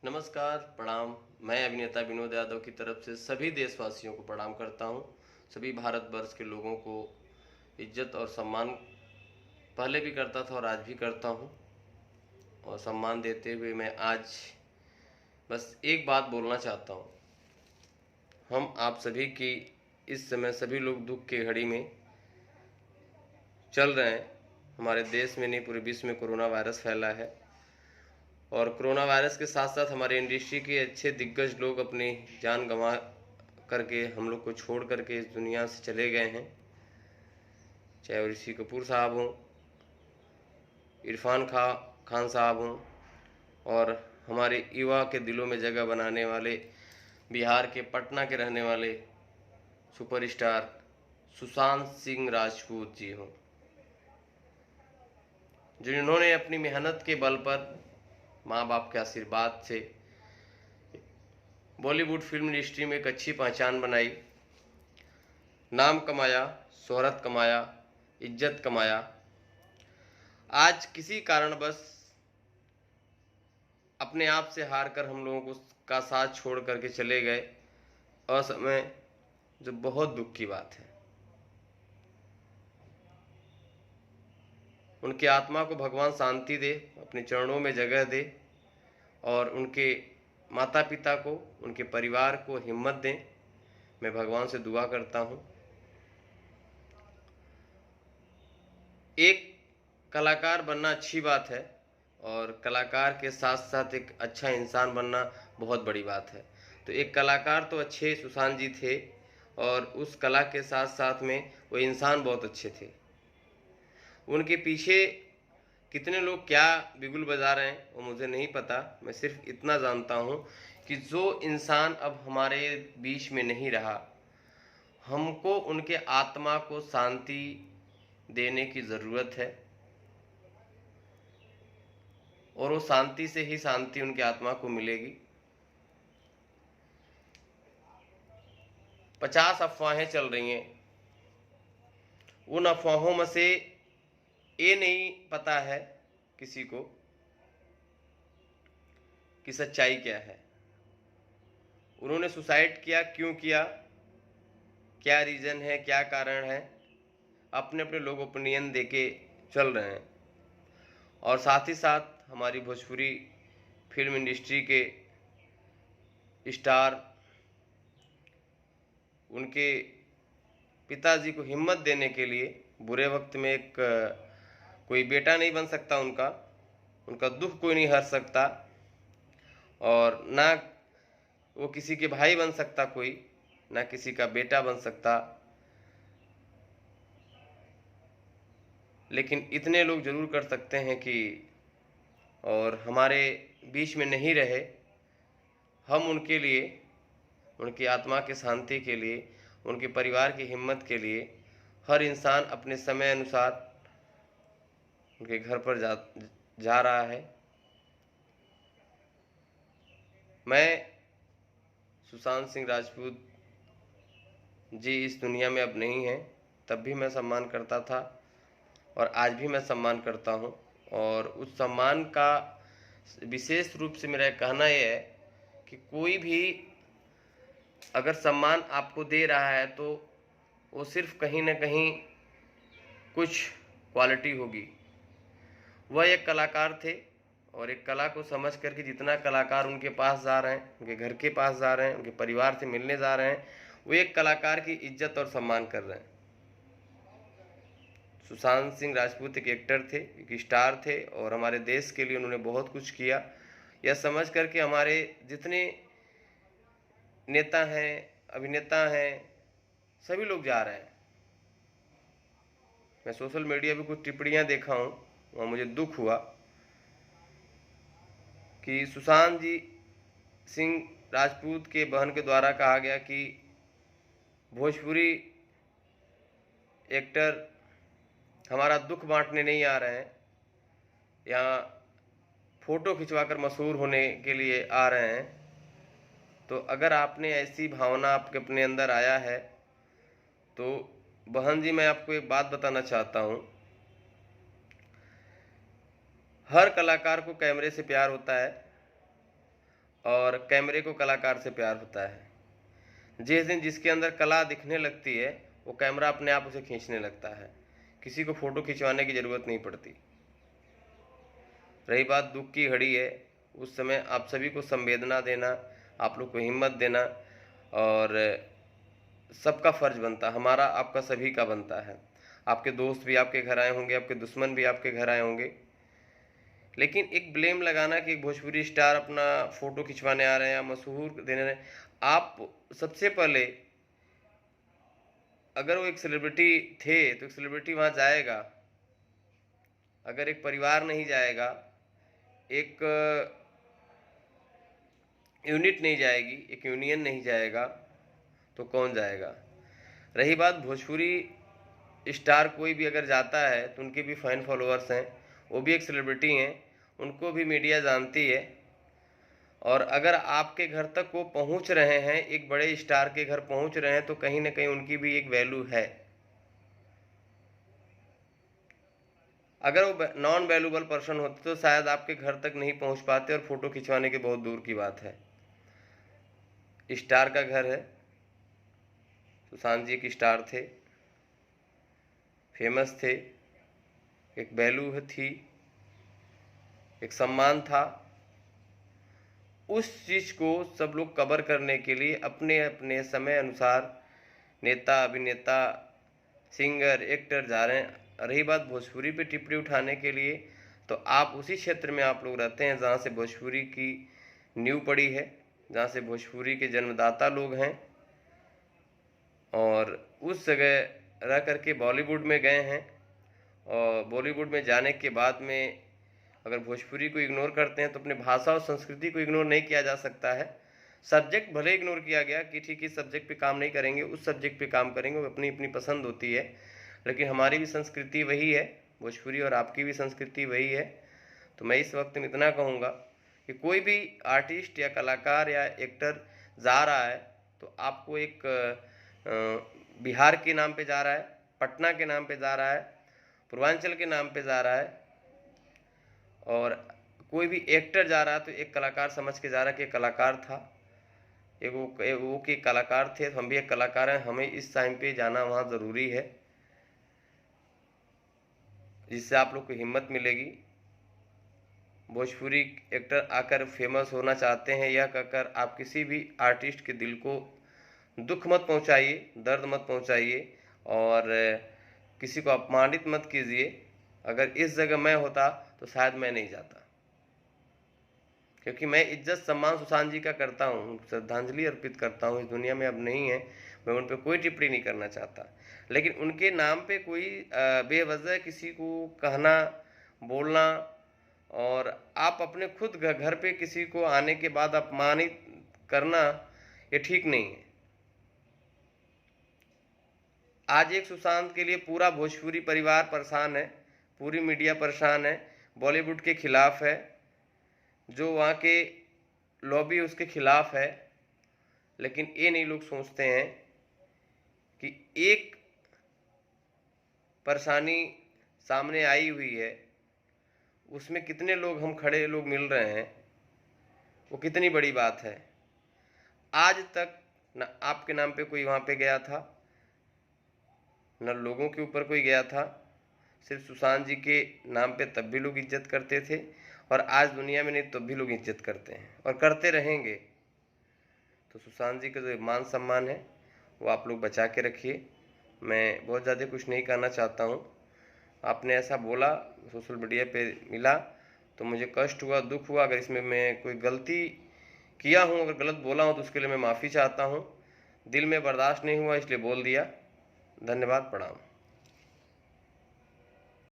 नमस्कार, प्रणाम। मैं अभिनेता विनोद यादव की तरफ से सभी देशवासियों को प्रणाम करता हूं। सभी भारतवर्ष के लोगों को इज्जत और सम्मान पहले भी करता था और आज भी करता हूं। और सम्मान देते हुए मैं आज बस एक बात बोलना चाहता हूं। हम आप सभी की इस समय सभी लोग दुख की घड़ी में चल रहे हैं। हमारे देश में नहीं, पूरे विश्व में कोरोना वायरस फैला है। और कोरोना वायरस के साथ साथ हमारे इंडस्ट्री के अच्छे दिग्गज लोग अपनी जान गंवा करके हम लोग को छोड़ करके इस दुनिया से चले गए हैं। चाहे वो ऋषि कपूर साहब हों, इरफान खान साहब हों, और हमारे युवा के दिलों में जगह बनाने वाले बिहार के पटना के रहने वाले सुपरस्टार सुशांत सिंह राजपूत जी हों, जिन्होंने अपनी मेहनत के बल पर माँ बाप के आशीर्वाद से बॉलीवुड फिल्म इंडस्ट्री में एक अच्छी पहचान बनाई, नाम कमाया, शोहरत कमाया, इज्जत कमाया। आज किसी कारणवश अपने आप से हार कर हम लोगों को का साथ छोड़ करके चले गए असमय, जो बहुत दुख की बात है। उनकी आत्मा को भगवान शांति दे, अपने चरणों में जगह दे, और उनके माता पिता को, उनके परिवार को हिम्मत दें। मैं भगवान से दुआ करता हूँ। एक कलाकार बनना अच्छी बात है, और कलाकार के साथ साथ एक अच्छा इंसान बनना बहुत बड़ी बात है। तो एक कलाकार तो अच्छे सुशांत जी थे, और उस कला के साथ साथ में वो इंसान बहुत अच्छे थे। उनके पीछे कितने लोग क्या बिगुल बजा रहे हैं वो मुझे नहीं पता। मैं सिर्फ इतना जानता हूँ कि जो इंसान अब हमारे बीच में नहीं रहा, हमको उनके आत्मा को शांति देने की ज़रूरत है, और वो शांति से ही शांति उनकी आत्मा को मिलेगी। 50 अफवाहें चल रही हैं। उन अफवाहों में से ये नहीं पता है किसी को कि सच्चाई क्या है। उन्होंने सुसाइड किया, क्यों किया, क्या रीज़न है, क्या कारण है, अपने अपने लोग ओपिनियन देके चल रहे हैं। और साथ ही साथ हमारी भोजपुरी फिल्म इंडस्ट्री के स्टार, उनके पिताजी को हिम्मत देने के लिए बुरे वक्त में एक कोई बेटा नहीं बन सकता उनका, उनका दुख कोई नहीं हर सकता, और ना वो किसी के भाई बन सकता कोई, ना किसी का बेटा बन सकता। लेकिन इतने लोग जरूर कर सकते हैं कि और हमारे बीच में नहीं रहे, हम उनके लिए, उनकी आत्मा की शांति के लिए, उनके परिवार की हिम्मत के लिए हर इंसान अपने समय अनुसार उनके घर पर जा रहा है। मैं सुशांत सिंह राजपूत जी इस दुनिया में अब नहीं हैं, तब भी मैं सम्मान करता था और आज भी मैं सम्मान करता हूं। और उस सम्मान का विशेष रूप से मेरा कहना यह है कि कोई भी अगर सम्मान आपको दे रहा है तो वो सिर्फ कहीं ना कहीं कुछ क्वालिटी होगी। वह एक कलाकार थे, और एक कला को समझ करके जितना कलाकार उनके पास जा रहे हैं, उनके घर के पास जा रहे हैं, उनके परिवार से मिलने जा रहे हैं, वो एक कलाकार की इज्जत और सम्मान कर रहे हैं। सुशांत सिंह राजपूत एक एक्टर थे, एक स्टार थे, और हमारे देश के लिए उन्होंने बहुत कुछ किया। यह समझ करके हमारे जितने नेता हैं, अभिनेता हैं, सभी लोग जा रहे हैं। मैं सोशल मीडिया पे कुछ टिप्पणियां देखा हूँ, वहाँ मुझे दुख हुआ कि सुशांत जी सिंह राजपूत के बहन के द्वारा कहा गया कि भोजपुरी एक्टर हमारा दुख बांटने नहीं आ रहे हैं, यहाँ फ़ोटो खिंचवाकर मशहूर होने के लिए आ रहे हैं। तो अगर आपने ऐसी भावना आपके अपने अंदर आया है तो बहन जी, मैं आपको एक बात बताना चाहता हूँ। हर कलाकार को कैमरे से प्यार होता है, और कैमरे को कलाकार से प्यार होता है। जिस दिन जिसके अंदर कला दिखने लगती है वो कैमरा अपने आप उसे खींचने लगता है, किसी को फ़ोटो खिंचवाने की ज़रूरत नहीं पड़ती। रही बात दुख की घड़ी है, उस समय आप सभी को संवेदना देना, आप लोग को हिम्मत देना और सबका फ़र्ज बनता है, हमारा आपका सभी का बनता है। आपके दोस्त भी आपके घर आए होंगे, आपके दुश्मन भी आपके घर आए होंगे, लेकिन एक ब्लेम लगाना कि एक भोजपुरी स्टार अपना फ़ोटो खिंचवाने आ रहे हैं या मशहूर देने रहे हैं, आप सबसे पहले अगर वो एक सेलिब्रिटी थे तो एक सेलिब्रिटी वहाँ जाएगा। अगर एक परिवार नहीं जाएगा, एक यूनिट नहीं जाएगी, एक यूनियन नहीं जाएगा, तो कौन जाएगा। रही बात भोजपुरी स्टार कोई भी अगर जाता है तो उनके भी फ़ैन फॉलोअर्स हैं, वो भी एक सेलिब्रिटी हैं, उनको भी मीडिया जानती है। और अगर आपके घर तक वो पहुंच रहे हैं, एक बड़े स्टार के घर पहुंच रहे हैं, तो कहीं ना कहीं उनकी भी एक वैल्यू है। अगर वो नॉन वैल्यूबल पर्सन होते तो शायद आपके घर तक नहीं पहुंच पाते और फोटो खिंचवाने की बहुत दूर की बात है। स्टार का घर है, सुशांत जी एक स्टार थे, फेमस थे, एक वैल्यू थी, एक सम्मान था। उस चीज़ को सब लोग कवर करने के लिए अपने अपने समय अनुसार नेता, अभिनेता, सिंगर, एक्टर जा रहे हैं। रही बात भोजपुरी पे टिप्पणी उठाने के लिए, तो आप उसी क्षेत्र में आप लोग रहते हैं जहाँ से भोजपुरी की नींव पड़ी है, जहाँ से भोजपुरी के जन्मदाता लोग हैं, और उस जगह रह करके बॉलीवुड में गए हैं। और बॉलीवुड में जाने के बाद में अगर भोजपुरी को इग्नोर करते हैं तो अपनी भाषा और संस्कृति को इग्नोर नहीं किया जा सकता है। सब्जेक्ट भले इग्नोर किया गया कि ठीक है इस सब्जेक्ट पे काम नहीं करेंगे, उस सब्जेक्ट पे काम करेंगे, वो अपनी अपनी पसंद होती है, लेकिन हमारी भी संस्कृति वही है भोजपुरी और आपकी भी संस्कृति वही है। तो मैं इस वक्त में इतना कहूँगा कि कोई भी आर्टिस्ट या कलाकार या एक्टर जा रहा है तो आपको एक बिहार के नाम पे जा रहा है, पटना के नाम पे जा रहा है, पूर्वांचल के नाम पे जा रहा है, और कोई भी एक्टर जा रहा है तो एक कलाकार समझ के जा रहा है कि एक कलाकार था, वो के कलाकार थे, तो हम भी एक कलाकार हैं, हमें इस टाइम पे जाना वहाँ ज़रूरी है, जिससे आप लोग को हिम्मत मिलेगी। भोजपुरी एक्टर आकर फेमस होना चाहते हैं, यह कहकर आप किसी भी आर्टिस्ट के दिल को दुख मत पहुंचाइए, दर्द मत पहुंचाइए और किसी को अपमानित मत कीजिए। अगर इस जगह मैं होता तो शायद मैं नहीं जाता, क्योंकि मैं इज्जत सम्मान सुशांत जी का करता हूँ, श्रद्धांजलि अर्पित करता हूँ। इस दुनिया में अब नहीं है, मैं उन पर कोई टिप्पणी नहीं करना चाहता, लेकिन उनके नाम पे कोई बेवजह किसी को कहना, बोलना, और आप अपने खुद घर पे किसी को आने के बाद अपमानित करना, ये ठीक नहीं है। आज एक सुशांत के लिए पूरा भोजपुरी परिवार परेशान है, पूरी मीडिया परेशान है, बॉलीवुड के खिलाफ है, जो वहाँ के लॉबी उसके खिलाफ है। लेकिन ये नहीं लोग सोचते हैं कि एक परेशानी सामने आई हुई है, उसमें कितने लोग हम खड़े लोग मिल रहे हैं, वो कितनी बड़ी बात है। आज तक न आपके नाम पे कोई वहाँ पे गया था, न लोगों के ऊपर कोई गया था, सिर्फ सुशांत जी के नाम पे तब भी लोग इज्जत करते थे, और आज दुनिया में नहीं तब भी लोग इज्जत करते हैं और करते रहेंगे। तो सुशांत जी का जो मान सम्मान है वो आप लोग बचा के रखिए। मैं बहुत ज़्यादा कुछ नहीं कहना चाहता हूँ, आपने ऐसा बोला, सोशल मीडिया पे मिला तो मुझे कष्ट हुआ, दुख हुआ। अगर इसमें मैं कोई गलती किया हूँ, अगर गलत बोला हूँ तो उसके लिए मैं माफ़ी चाहता हूँ। दिल में बर्दाश्त नहीं हुआ इसलिए बोल दिया। धन्यवाद, प्रणाम।